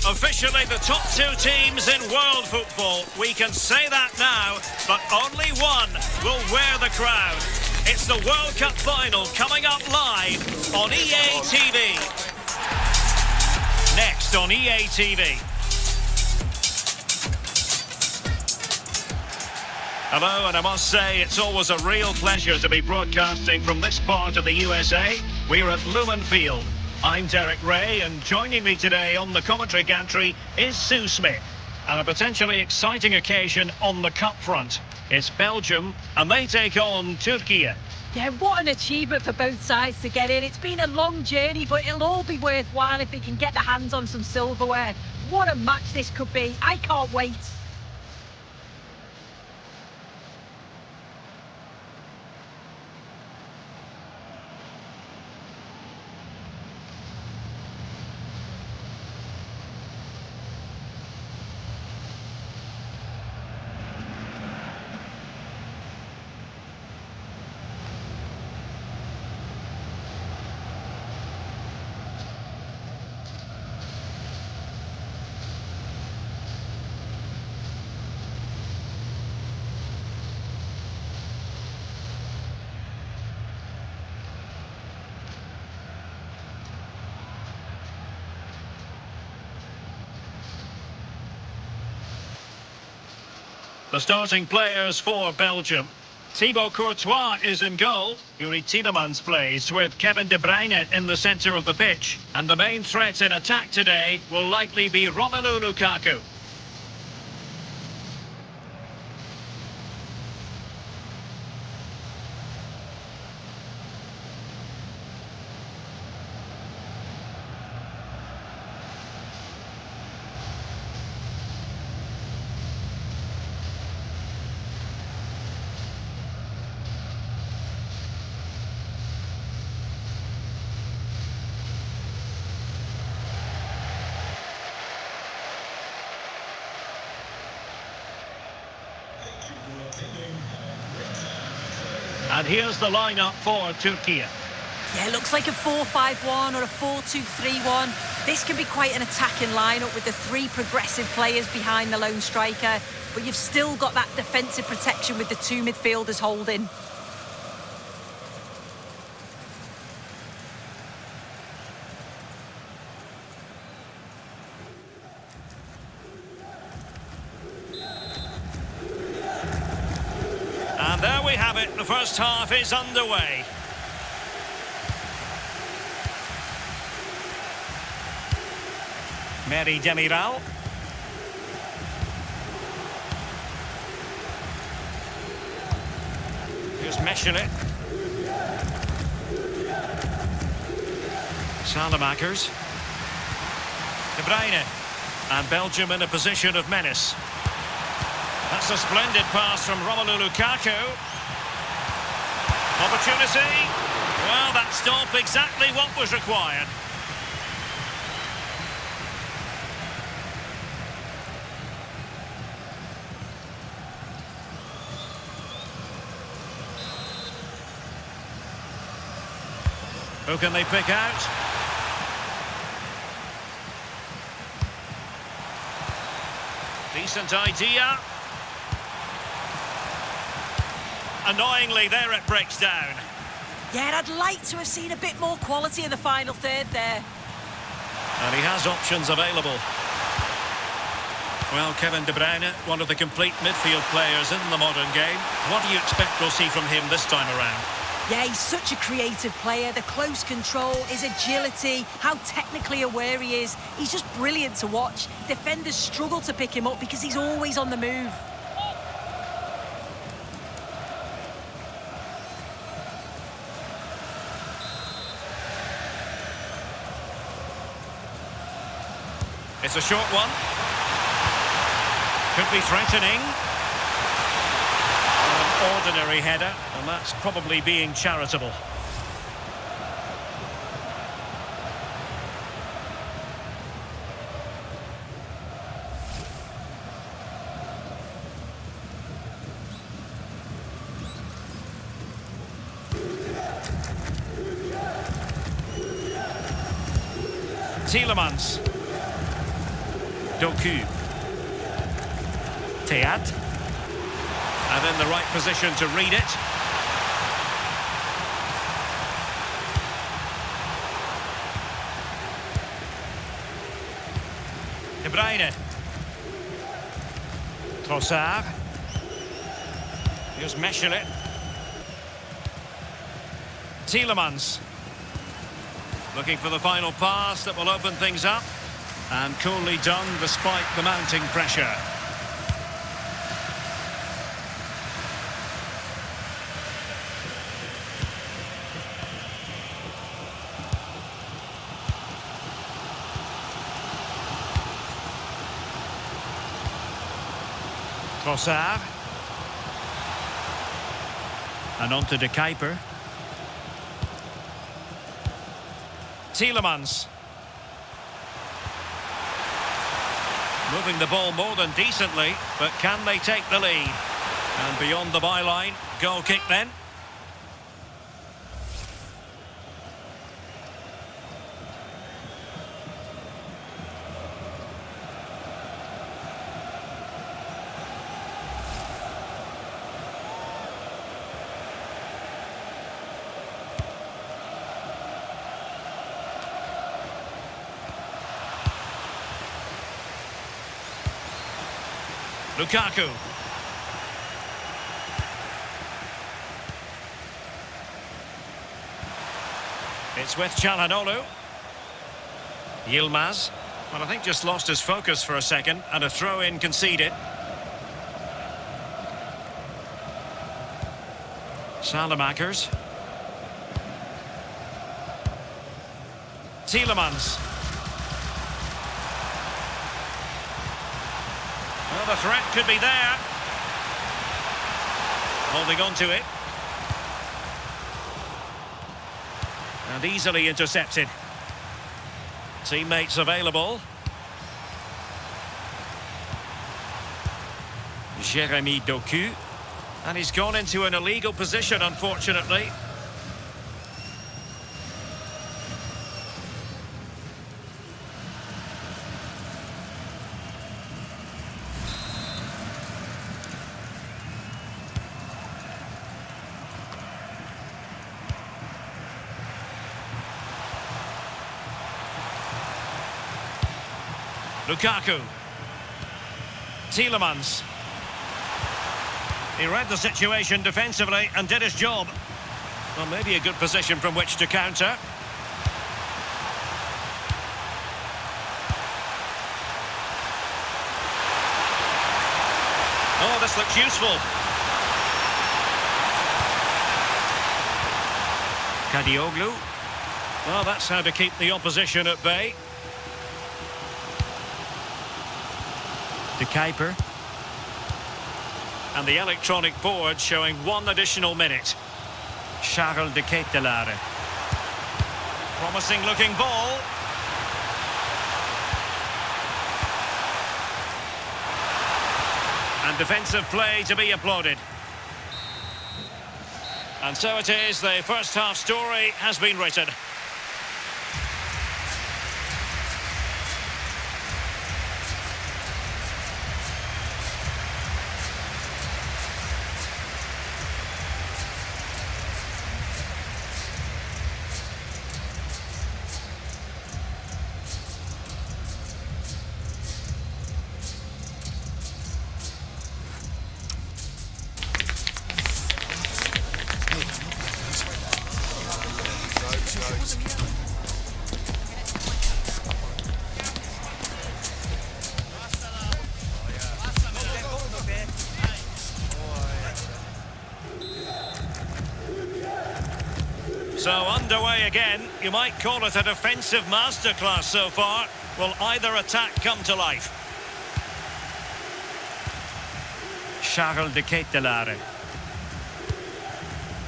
Officially the top two teams in world football. We can say that now, but only one will wear the crown. It's the World Cup final coming up live on EA TV. Next on EA TV. Hello, and I must say it's always a real pleasure to be broadcasting from this part of the USA. We're at Lumen Field. I'm Derek Ray, and joining me today on the commentary gantry is Sue Smith. And a potentially exciting occasion on the cup front. It's Belgium, and they take on Turkey. Yeah, what an achievement for both sides to get in. It's been a long journey, but it'll all be worthwhile if they can get their hands on some silverware. What a match this could be. I can't wait. The starting players for Belgium. Thibaut Courtois is in goal. Yuri Tielemans plays with Kevin De Bruyne in the centre of the pitch. And the main threat in attack today will likely be Romelu Lukaku. And here's the lineup for Turkey. Yeah, it looks like a 4-5-1 or a 4-2-3-1. This can be quite an attacking lineup with the three progressive players behind the lone striker, but you've still got that defensive protection with the two midfielders holding. And there we have it. The first half is underway. Merih Demiral. Here's Meshelet. Salamakers. De Bruyne. And Belgium in a position of menace. That's a splendid pass from Romelu Lukaku. Opportunity. Well, that stopped exactly what was required. Who can they pick out? Decent idea. Annoyingly, there it breaks down. Yeah, I'd like to have seen a bit more quality in the final third there. And he has options available. Well, Kevin De Bruyne, one of the complete midfield players in the modern game. What do you expect we'll see from him this time around? Yeah, he's such a creative player. The close control, his agility, how technically aware he is. He's just brilliant to watch. Defenders struggle to pick him up because he's always on the move. It's a short one. Could be threatening. An ordinary header, and that's probably being charitable. Tielemans. Doku. Teat. And in the right position to read it. De Bruyne. Trossard. Here's Mechelen. Tielemans. Looking for the final pass that will open things up. And coolly done despite the mounting pressure. Trossard. And on to De Kuiper. Tielemans. Moving the ball more than decently, but can they take the lead? And beyond the byline, goal kick then. Lukaku. It's with Çalhanoğlu. Yılmaz. Well, I think just lost his focus for a second and a throw-in conceded. Salamakers. Tielemans. Well, the threat could be there. Holding on to it. And easily intercepted. Teammates available. Jérémy Doku. And he's gone into an illegal position, unfortunately. Lukaku. Tielemans. He read the situation defensively and did his job. Well, maybe a good position from which to counter. Oh, this looks useful. Calhanoglu. Well, that's how to keep the opposition at bay. De Kuiper. And the electronic board showing one additional minute. Charles de Ketelaere. Promising looking ball. And defensive play to be applauded. And so it is, the first half story has been written. So underway again. You might call it a defensive masterclass so far. Will either attack come to life? Charles de Ketelaere.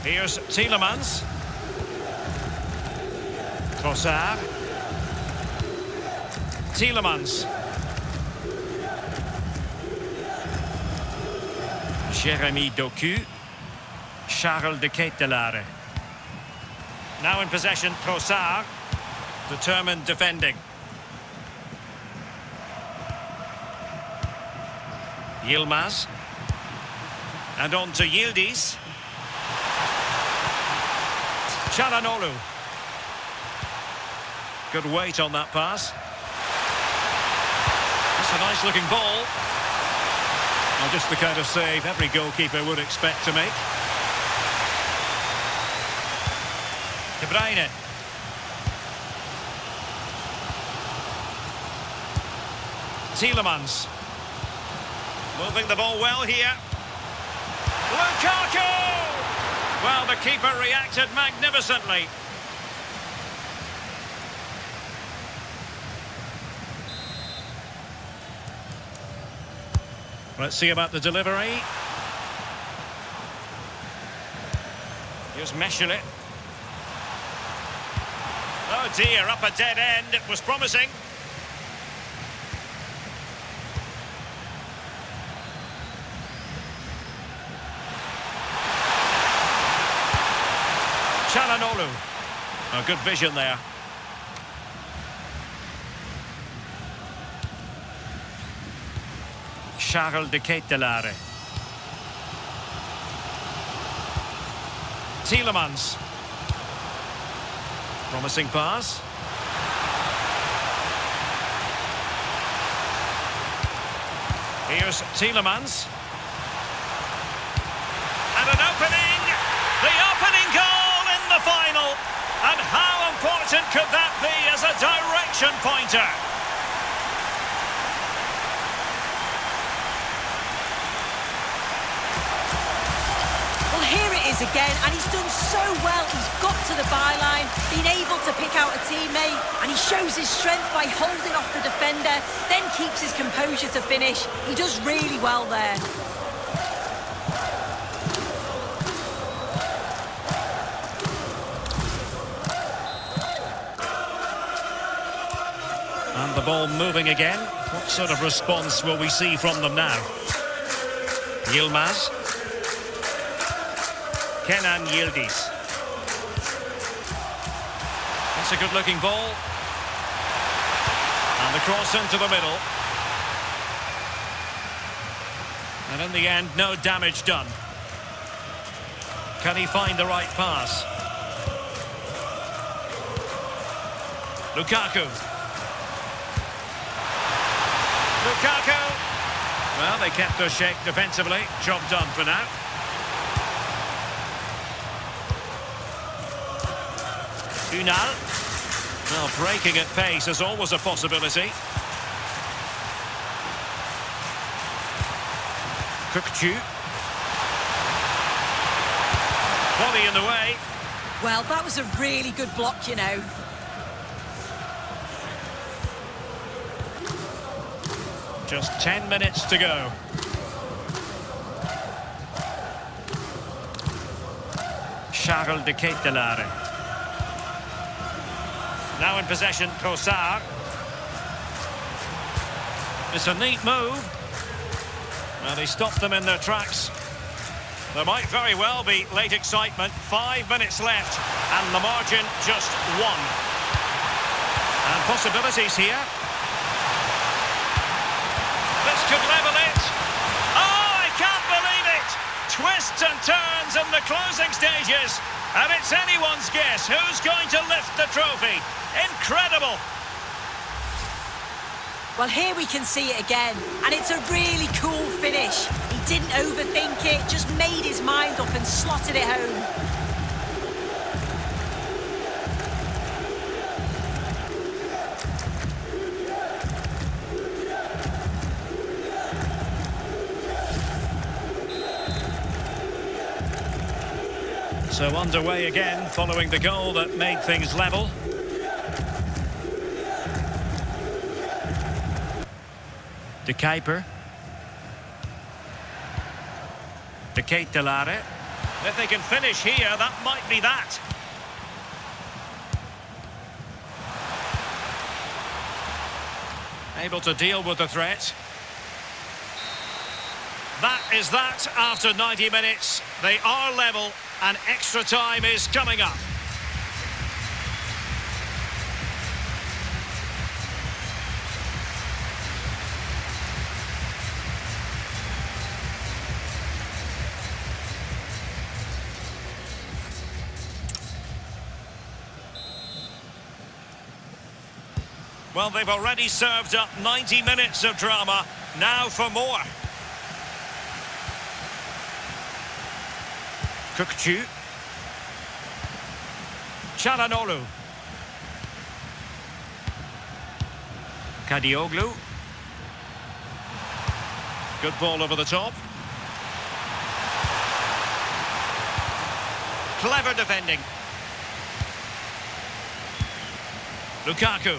Here's Tielemans. Trossard. Tielemans. Jérémy Doku. Charles de Ketelaere. Now in possession, Trossard. Determined defending. Yılmaz. And on to Yıldız. Çalhanoğlu. Good weight on that pass. That's a nice looking ball. Well, just the kind of save every goalkeeper would expect to make. De Bruyne. Tielemans. Moving the ball well here. Lukaku! Well, the keeper reacted magnificently. Let's see about the delivery. Here's Meshulit. Oh dear, up a dead end. It was promising. Çalhanoğlu. Oh, good vision there. Charles de Ketelaere. Tielemans. Promising pass. Here's Tielemans. And an opening! The opening goal in the final! And how important could that be as a direction pointer? Here it is again, and he's done so well. He's got to the byline, been able to pick out a teammate, and he shows his strength by holding off the defender, then keeps his composure to finish. He does really well there. And the ball moving again. What sort of response will we see from them now? Yılmaz. Kenan Yıldız. That's a good-looking ball. And the cross into the middle. And in the end, no damage done. Can he find the right pass? Lukaku. Lukaku. Well, they kept their shape defensively. Job done for now. Ünal. Well, breaking at pace is always a possibility. Kökçü. Body in the way. Well, that was a really good block, you know. Just 10 minutes to go. Charles de Ketelaere. Now in possession, Kosar. It's a neat move. Well, they stopped them in their tracks. There might very well be late excitement. 5 minutes left, and the margin just 1. And possibilities here. This could level it. Oh, I can't believe it! Twists and turns in the closing stages. And it's anyone's guess who's going to lift the trophy. Incredible! Well, here we can see it again, and it's a really cool finish. He didn't overthink it, just made his mind up and slotted it home. So underway again, following the goal that made things level. De Kuiper. De Ketelaere. If they can finish here, that might be that. Able to deal with the threat. That is that after 90 minutes. They are level and extra time is coming up. Well, they've already served up 90 minutes of drama. Now for more. Kukçu. Çalhanoğlu. Calhanoglu. Good ball over the top. Clever defending. Lukaku.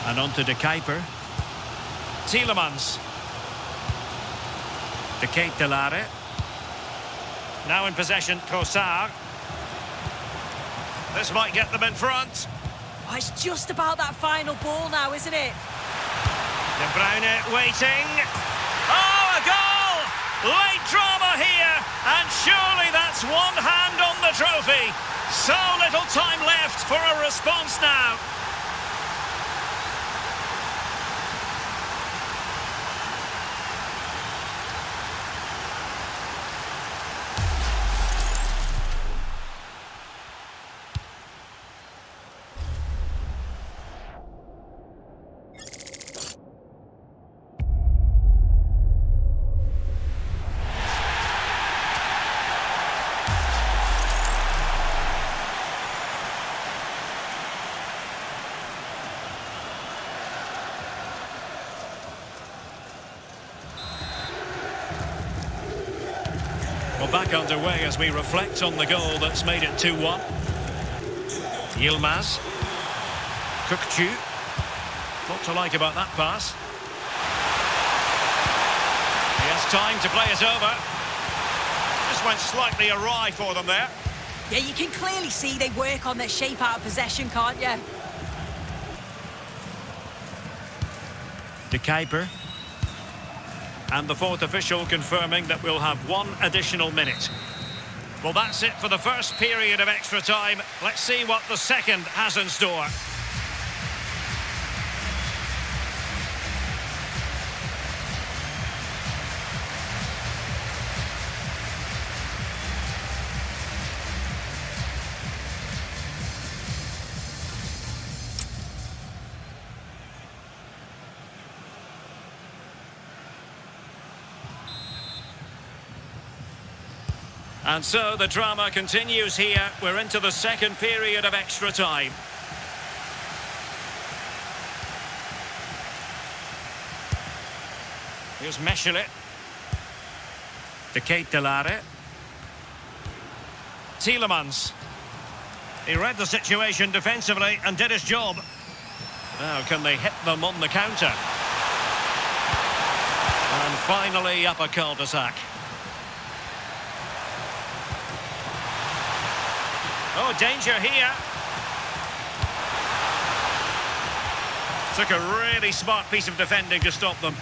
And on to De Kuiper. Tielemans. De Ketelaere. Now in possession, Trossard. This might get them in front. Oh, it's just about that final ball now, isn't it? De Bruyne waiting. Oh, a goal! Late drama here, and surely that's one hand on the trophy. So little time left for a response now. Well, back underway as we reflect on the goal that's made it 2-1. Yilmaz. Kukçu. What to like about that pass? He has time to play it over. Just went slightly awry for them there. Yeah, you can clearly see they work on their shape out of possession, can't you? De Kuiper. And the fourth official confirming that we'll have one additional minute. Well, that's it for the first period of extra time. Let's see what the second has in store. And so the drama continues here. We're into the second period of extra time. Here's Meschele. De Ketelaere. Tielemans. He read the situation defensively and did his job. Now can they hit them on the counter? And finally up a cul-de-sac. Oh, danger here. Took a really smart piece of defending to stop them.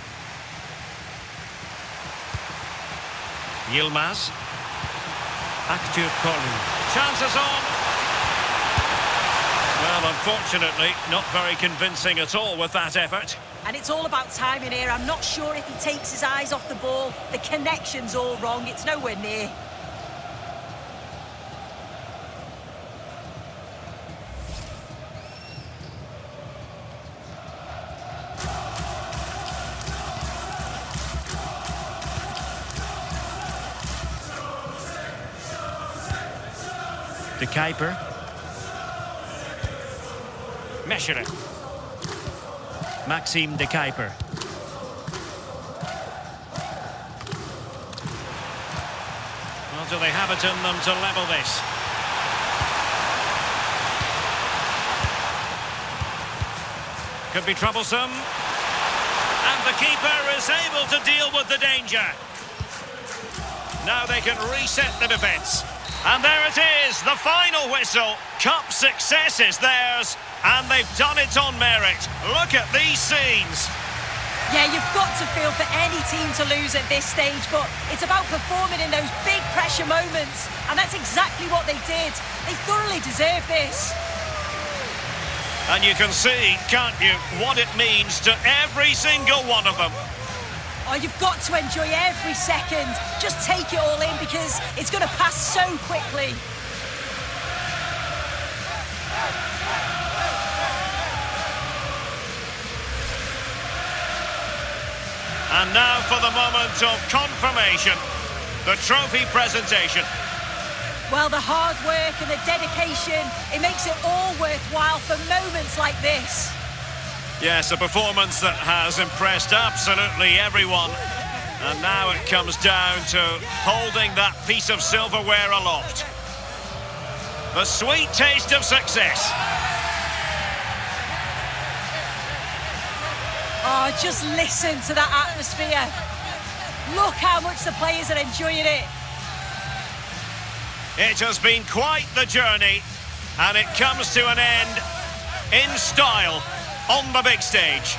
Yilmaz. Chances on. Well, unfortunately, not very convincing at all with that effort. And it's all about timing here. I'm not sure if he takes his eyes off the ball. The connection's all wrong. It's nowhere near. De Kuiper. Meschele. Maxime De Kuiper. Well, do they have it in them to level this? Could be troublesome. And the keeper is able to deal with the danger. Now they can reset the defence. And there it is, the final whistle. Cup success is theirs, and they've done it on merit. Look at these scenes. Yeah, you've got to feel for any team to lose at this stage, but it's about performing in those big pressure moments, and that's exactly what they did. They thoroughly deserve this. And you can see, can't you, what it means to every single one of them. Oh, you've got to enjoy every second. Just take it all in because it's going to pass so quickly. And now for the moment of confirmation, the trophy presentation. Well, the hard work and the dedication, it makes it all worthwhile for moments like this. Yes, a performance that has impressed absolutely everyone. And now it comes down to holding that piece of silverware aloft. The sweet taste of success. Oh, just listen to that atmosphere. Look how much the players are enjoying it. It has been quite the journey, and it comes to an end in style on the big stage.